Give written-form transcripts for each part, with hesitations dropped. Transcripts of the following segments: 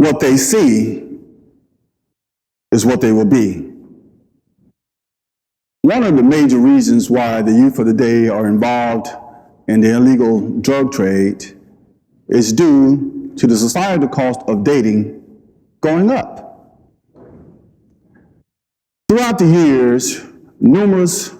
What they see is what they will be. One of the major reasons why the youth of the day are involved in the illegal drug trade is due to the societal cost of dating going up. Throughout the years, numerous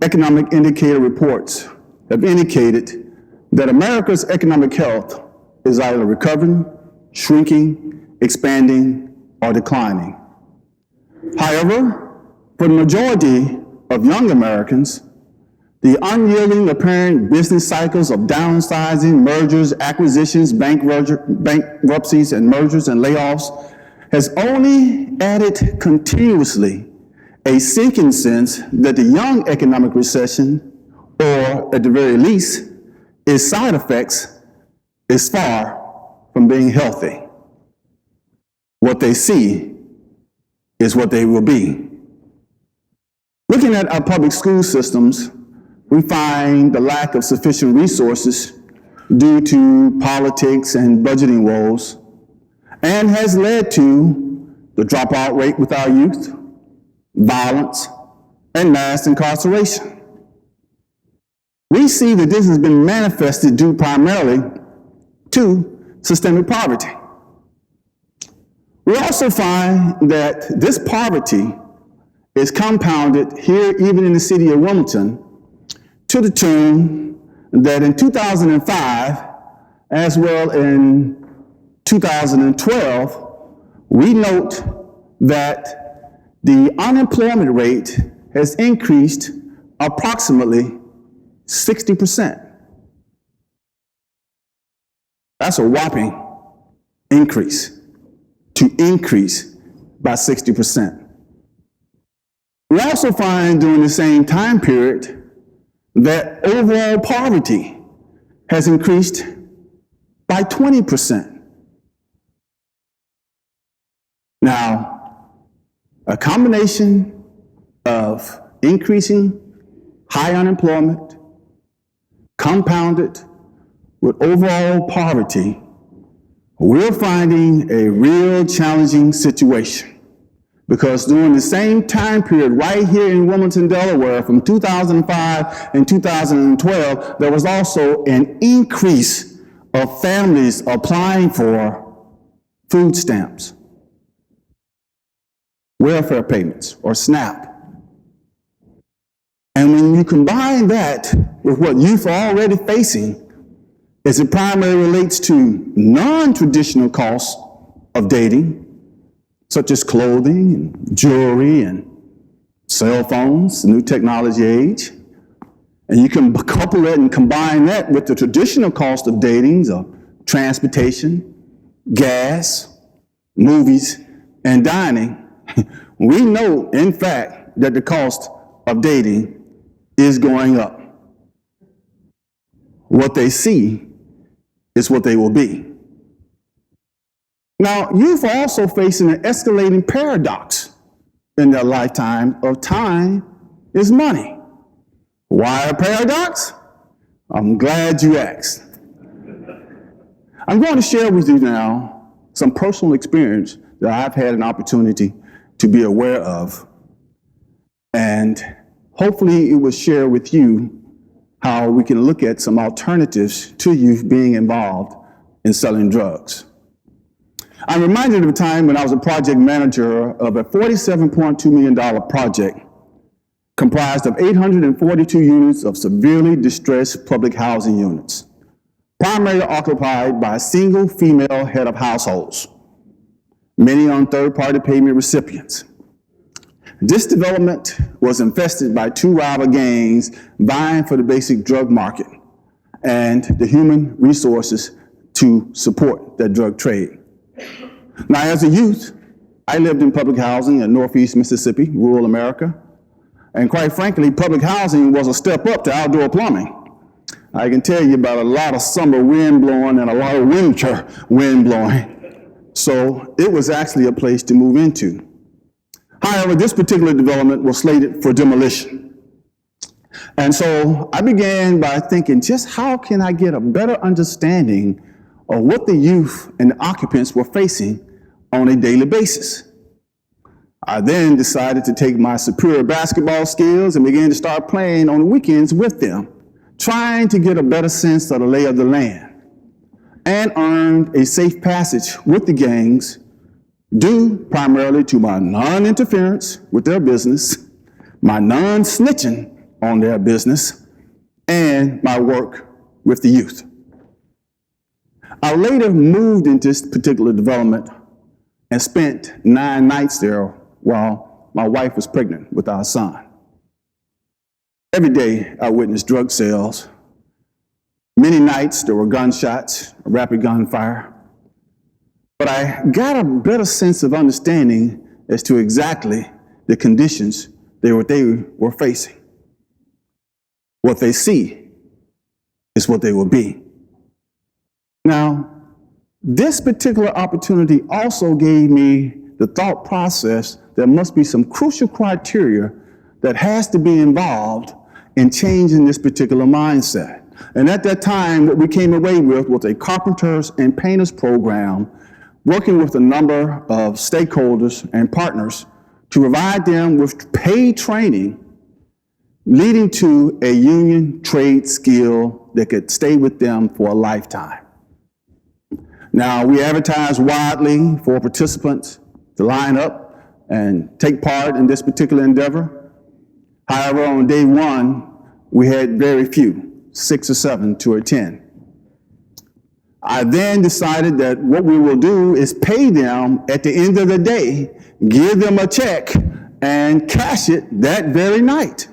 economic indicator reports have indicated that America's economic health is either recovering, shrinking, expanding, or declining. However, for the majority of young Americans, the unyielding apparent business cycles of downsizing, mergers, acquisitions, bankruptcies, and mergers and layoffs has only added continuously a sinking sense that the young economic recession, or at the very least, its side effects, is far from being healthy. What they see is what they will be. Looking at our public school systems, we find the lack of sufficient resources due to politics and budgeting woes, and has led to the dropout rate with our youth, violence, and mass incarceration. We see that this has been manifested due primarily to systemic poverty. We also find that this poverty is compounded here, even in the city of Wilmington, to the tune that in 2005, as well in 2012, we note that the unemployment rate has increased approximately 60%. That's a whopping increase, to increase by 60%. We also find during the same time period that overall poverty has increased by 20%. Now, a combination of increasing high unemployment compounded with overall poverty, we're finding a real challenging situation. Because during the same time period, right here in Wilmington, Delaware, from 2005 and 2012, there was also an increase of families applying for food stamps, welfare payments, or SNAP. And when you combine that with what youth are already facing, as it primarily relates to non-traditional costs of dating, such as clothing and jewelry and cell phones, the new technology age. And you can couple that and combine that with the traditional cost of dating, of transportation, gas, movies, and dining. We know, in fact, that the cost of dating is going up. What they see is what they will be. Now, youth are also facing an escalating paradox in their lifetime of time is money. Why a paradox? I'm glad you asked. I'm going to share with you now some personal experience that I've had an opportunity to be aware of, and hopefully it will share with you how we can look at some alternatives to youth being involved in selling drugs. I'm reminded of a time when I was a project manager of a $47.2 million project comprised of 842 units of severely distressed public housing units, primarily occupied by a single female head of households, many on third-party payment recipients. This development was infested by two rival gangs vying for the basic drug market and the human resources to support that drug trade. Now, as a youth, I lived in public housing in Northeast Mississippi, rural America, and quite frankly, public housing was a step up to outdoor plumbing. I can tell you about a lot of summer wind blowing and a lot of winter wind blowing. So it was actually a place to move into. However, this particular development was slated for demolition. And so I began by thinking, just how can I get a better understanding of what the youth and the occupants were facing on a daily basis. I then decided to take my superior basketball skills and began to start playing on the weekends with them, trying to get a better sense of the lay of the land, and earned a safe passage with the gangs due primarily to my non-interference with their business, my non-snitching on their business, and my work with the youth. I later moved into this particular development and spent 9 nights there while my wife was pregnant with our son. Every day I witnessed drug sales. Many nights there were gunshots, rapid gunfire. But I got a better sense of understanding as to exactly the conditions they were facing. What they see is what they will be. Now, this particular opportunity also gave me the thought process there must be some crucial criteria that has to be involved in changing this particular mindset. And at that time, what we came away with was a carpenters and painters program, working with a number of stakeholders and partners to provide them with paid training, leading to a union trade skill that could stay with them for a lifetime. Now, we advertise widely for participants to line up and take part in this particular endeavor. However, on day one, we had very few, 6 or 7 to attend. I then decided that what we will do is pay them at the end of the day, give them a check, and cash it that very night.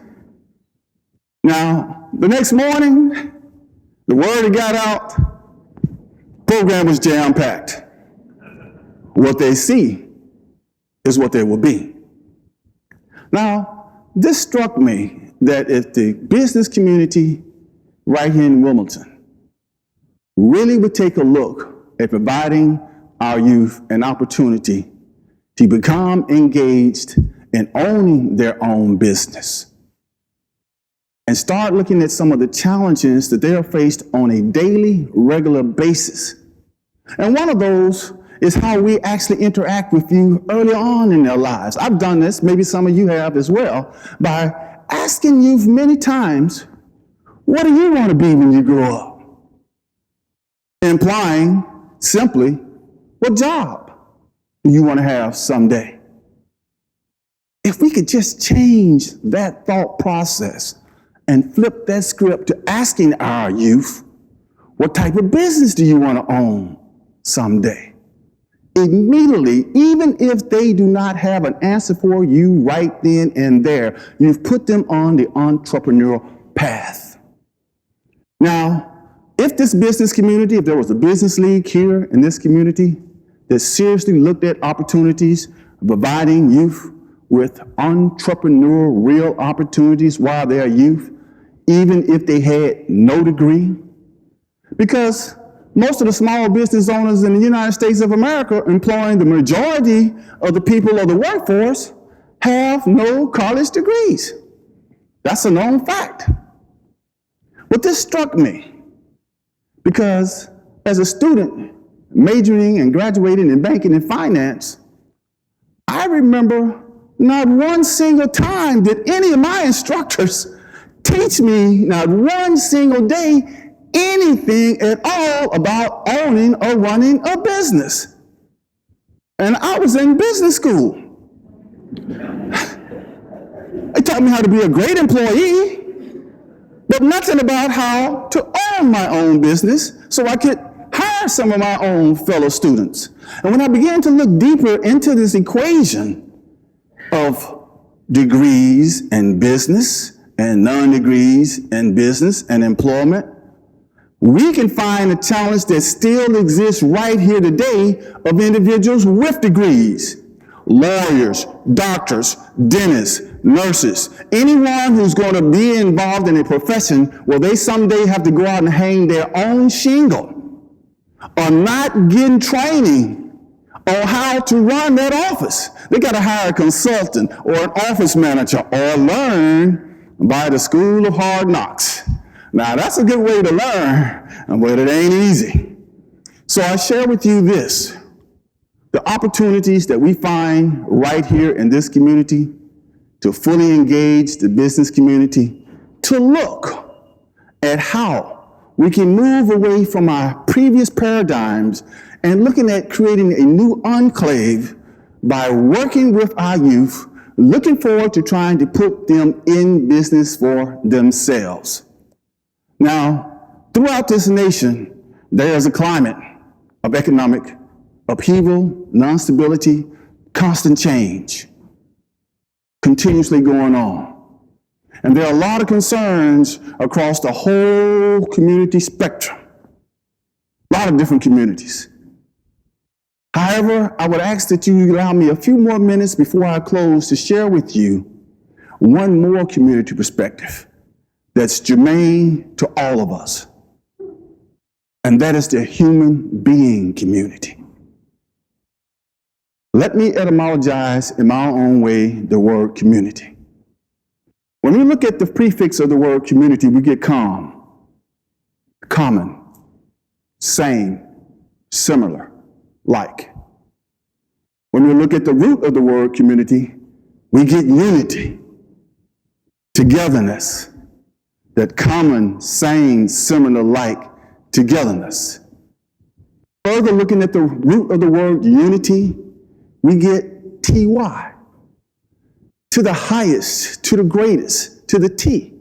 Now, the next morning, the word got out, program was jam-packed. What they see is what they will be. Now, this struck me that if the business community right here in Wilmington really would take a look at providing our youth an opportunity to become engaged in owning their own business and start looking at some of the challenges that they are faced on a daily, regular basis. And one of those is how we actually interact with you early on in their lives. I've done this, maybe some of you have as well, by asking you many times, what do you want to be when you grow up? Implying simply, what job do you want to have someday? If we could just change that thought process and flip that script to asking our youth, what type of business do you want to own someday? Immediately, even if they do not have an answer for you right then and there, you've put them on the entrepreneurial path. Now, if this business community, if there was a business league here in this community that seriously looked at opportunities, providing youth with entrepreneurial real opportunities while they are youth, even if they had no degree, because most of the small business owners in the United States of America, employing the majority of the people of the workforce, have no college degrees. That's a known fact. But this struck me because as a student majoring and graduating in banking and finance, I remember not one single time did any of my instructors teach me, not one single day, anything at all about owning or running a business. And I was in business school. They taught me how to be a great employee, but nothing about how to own my own business so I could hire some of my own fellow students. And when I began to look deeper into this equation of degrees and business and non-degrees and business and employment, we can find a challenge that still exists right here today of individuals with degrees, lawyers, doctors, dentists, nurses, anyone who's going to be involved in a profession where they someday have to go out and hang their own shingle, are not getting training on how to run that office. They got to hire a consultant or an office manager or learn by the school of hard knocks. Now, that's a good way to learn, but it ain't easy. So I share with you this, the opportunities that we find right here in this community to fully engage the business community, to look at how we can move away from our previous paradigms and looking at creating a new enclave by working with our youth, looking forward to trying to put them in business for themselves. Now, throughout this nation, there is a climate of economic upheaval, non-stability, constant change, continuously going on. And there are a lot of concerns across the whole community spectrum, a lot of different communities. However, I would ask that you allow me a few more minutes before I close to share with you one more community perspective that's germane to all of us, and that is the human being community. Let me etymologize in my own way the word community. When we look at the prefix of the word community, we get common, same, similar, like. When we look at the root of the word community, we get unity, togetherness, that common, same, similar, like, togetherness. Further looking at the root of the word unity, we get TY, to the highest, to the greatest, to the T.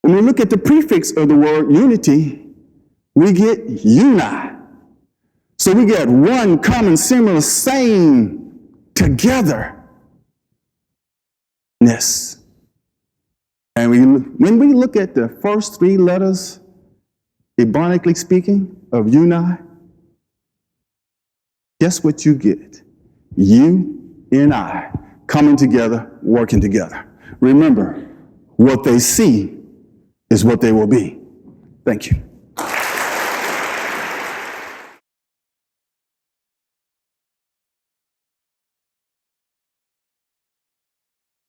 When we look at the prefix of the word unity, we get uni. So we get one common, similar, same, togetherness. And when we look at the first three letters, ebonically speaking, of uni, guess what you get? You and I coming together, working together. Remember, what they see is what they will be. Thank you.